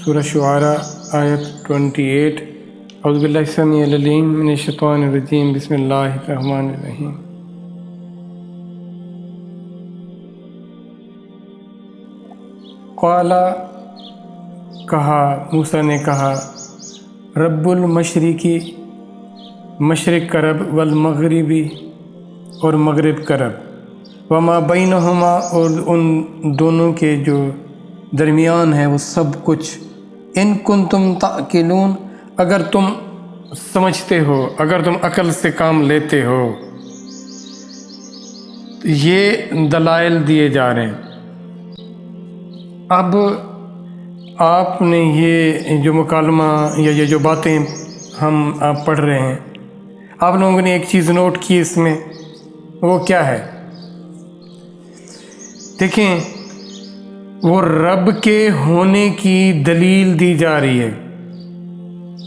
سورہ شعراء آیت 28۔ اعوذ باللہ السمیع العلیم من الشیطان الرجیم، بسم اللہ الرحمن الرحیم۔ قال، کہا، موسیٰ نے کہا، رب المشرقی، مشرق کا رب، والمغربی، اور مغرب کا رب، وما بینہما، اور ان دونوں کے جو درمیان ہے وہ سب کچھ، ان کنتم تعقلون، اگر تم سمجھتے ہو، اگر تم عقل سے کام لیتے ہو۔ یہ دلائل دیے جا رہے ہیں۔ اب آپ نے یہ جو مکالمہ یا یہ جو باتیں آپ پڑھ رہے ہیں، آپ لوگوں نے ایک چیز نوٹ کی اس میں، وہ کیا ہے؟ دیکھیں، وہ رب کے ہونے کی دلیل دی جا رہی ہے۔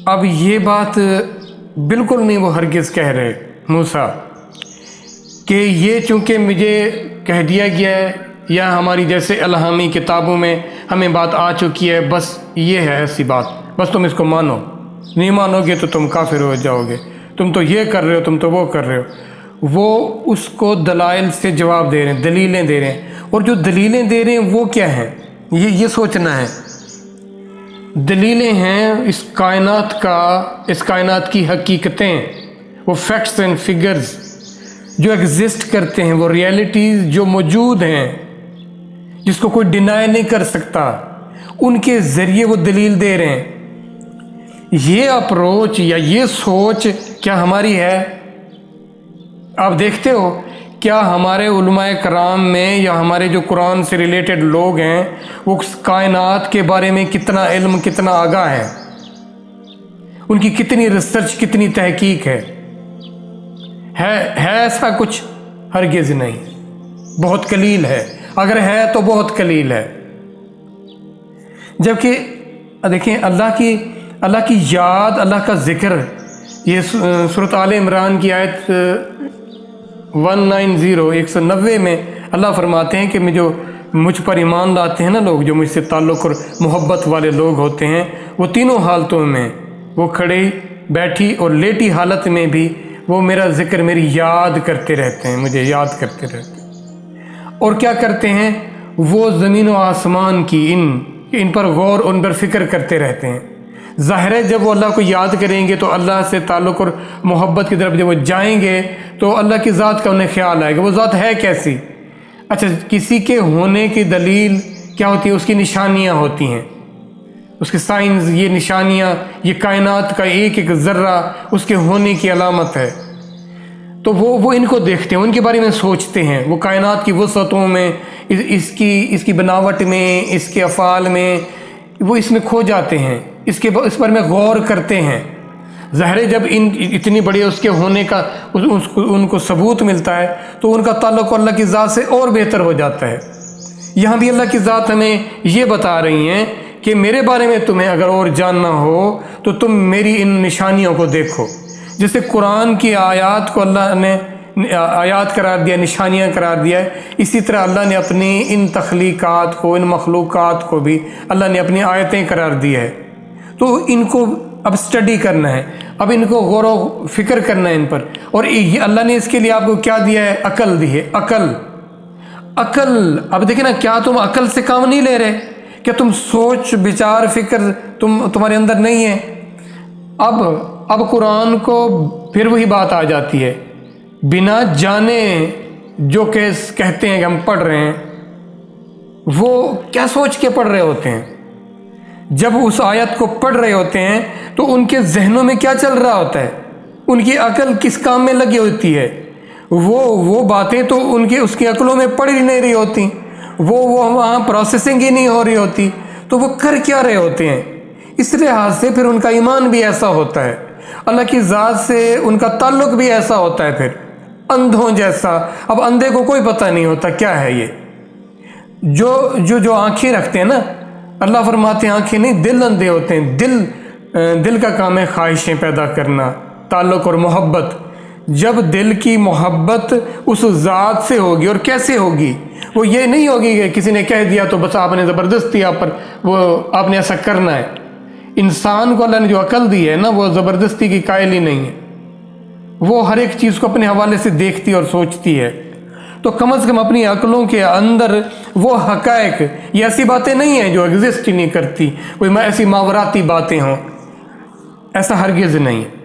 اب یہ بات بالکل نہیں وہ ہرگز کہہ رہے موسیٰ کہ یہ چونکہ مجھے کہہ دیا گیا ہے، یا ہماری جیسے الہامی کتابوں میں ہمیں بات آ چکی ہے، بس یہ ہے ایسی بات، بس تم اس کو مانو، نہیں مانو گے تو تم کافر ہو جاؤ گے، تم تو یہ کر رہے ہو، تم تو وہ کر رہے ہو۔ وہ اس کو دلائل سے جواب دے رہے ہیں، دلیلیں دے رہے ہیں، اور جو دلیلیں دے رہے ہیں وہ کیا ہیں، یہ سوچنا ہے۔ دلیلیں ہیں اس کائنات کی حقیقتیں، وہ فیکٹس اینڈ فگرز جو ایگزسٹ کرتے ہیں، وہ ریئلٹیز جو موجود ہیں، جس کو کوئی ڈینائی نہیں کر سکتا، ان کے ذریعے وہ دلیل دے رہے ہیں۔ یہ اپروچ یا یہ سوچ کیا ہماری ہے؟ آپ دیکھتے ہو کیا ہمارے علماء کرام میں یا ہمارے جو قرآن سے ریلیٹڈ لوگ ہیں وہ کائنات کے بارے میں کتنا علم، کتنا آگاہ ہے، ان کی کتنی ریسرچ، کتنی تحقیق ہے ایسا کچھ؟ ہرگز نہیں، بہت قلیل ہے، اگر ہے تو بہت قلیل ہے۔ جبکہ دیکھیں اللہ کی یاد، اللہ کا ذکر، یہ سورۃ آل عمران کی آیت 190 میں اللہ فرماتے ہیں کہ مجھ پر ایمان لاتے ہیں نا لوگ، جو مجھ سے تعلق اور محبت والے لوگ ہوتے ہیں، وہ تینوں حالتوں میں، وہ کھڑی، بیٹھی اور لیٹی حالت میں بھی وہ میرا ذکر، میری یاد کرتے رہتے ہیں، مجھے یاد کرتے رہتے ہیں۔ اور کیا کرتے ہیں؟ وہ زمین و آسمان کی ان پر غور، ان پر فکر کرتے رہتے ہیں۔ ظاہر ہے جب وہ اللہ کو یاد کریں گے تو اللہ سے تعلق اور محبت کی طرف جب وہ جائیں گے تو اللہ کی ذات کا انہیں خیال آئے گا، وہ ذات ہے کیسی۔ اچھا، کسی کے ہونے کی دلیل کیا ہوتی ہے؟ اس کی نشانیاں ہوتی ہیں، اس کے سائنز، یہ نشانیاں، یہ کائنات کا ایک ایک ذرہ اس کے ہونے کی علامت ہے۔ تو وہ ان کو دیکھتے ہیں، ان کے بارے میں سوچتے ہیں، وہ کائنات کی وسعتوں میں، اس کی بناوٹ میں، اس کے افعال میں، وہ اس میں کھو جاتے ہیں، اس پر میں غور کرتے ہیں۔ ظاہر جب اتنی بڑی اس کے ہونے کا ان کو ثبوت ملتا ہے تو ان کا تعلق اللہ کی ذات سے اور بہتر ہو جاتا ہے۔ یہاں بھی اللہ کی ذات ہمیں یہ بتا رہی ہیں کہ میرے بارے میں تمہیں اگر اور جاننا ہو تو تم میری ان نشانیوں کو دیکھو۔ جیسے قرآن کی آیات کو اللہ نے آیات قرار دیا، نشانیاں قرار دیا ہے، اسی طرح اللہ نے اپنی ان تخلیقات کو، ان مخلوقات کو بھی اللہ نے اپنی آیتیں قرار دی ہے۔ تو ان کو اب اسٹڈی کرنا ہے، اب ان کو غور و فکر کرنا ہے ان پر، اور اللہ نے اس کے لیے آپ کو کیا دیا ہے؟ عقل دی ہے، عقل۔ اب دیکھیں نا، کیا تم عقل سے کام نہیں لے رہے؟ کیا تم سوچ، بچار، فکر تمہارے اندر نہیں ہے؟ اب قرآن کو پھر وہی بات آ جاتی ہے، بنا جانے جو کہتے ہیں کہ ہم پڑھ رہے ہیں، وہ کیا سوچ کے پڑھ رہے ہوتے ہیں؟ جب اس آیت کو پڑھ رہے ہوتے ہیں تو ان کے ذہنوں میں کیا چل رہا ہوتا ہے؟ ان کی عقل کس کام میں لگی ہوتی ہے؟ وہ باتیں تو اس کی عقلوں میں پڑھ ہی نہیں رہی ہوتی، وہ وہاں پروسیسنگ ہی نہیں ہو رہی ہوتی، تو وہ کر کیا رہے ہوتے ہیں؟ اس لحاظ سے پھر ان کا ایمان بھی ایسا ہوتا ہے، اللہ کی ذات سے ان کا تعلق بھی ایسا ہوتا ہے، پھر اندھوں جیسا۔ اب اندھے کو کوئی پتہ نہیں ہوتا کیا ہے یہ، جو آنکھیں رکھتے ہیں نا، اللہ فرماتے ہیں آنکھیں نہیں، دل اندھے ہوتے ہیں۔ دل کا کام ہے خواہشیں پیدا کرنا، تعلق اور محبت۔ جب دل کی محبت اس ذات سے ہوگی، اور کیسے ہوگی؟ وہ یہ نہیں ہوگی کہ کسی نے کہہ دیا تو بس آپ نے زبردستی آپ پر وہ آپ نے ایسا کرنا ہے۔ انسان کو اللہ نے جو عقل دی ہے نا، وہ زبردستی کی قائل ہی نہیں ہے، وہ ہر ایک چیز کو اپنے حوالے سے دیکھتی اور سوچتی ہے۔ تو کم از کم اپنی عقلوں کے اندر وہ حقائق، یہ ایسی باتیں نہیں ہیں جو ایگزسٹ ہی نہیں کرتی، کوئی ایسی ماوراتی باتیں ہوں، ایسا ہرگز نہیں ہے۔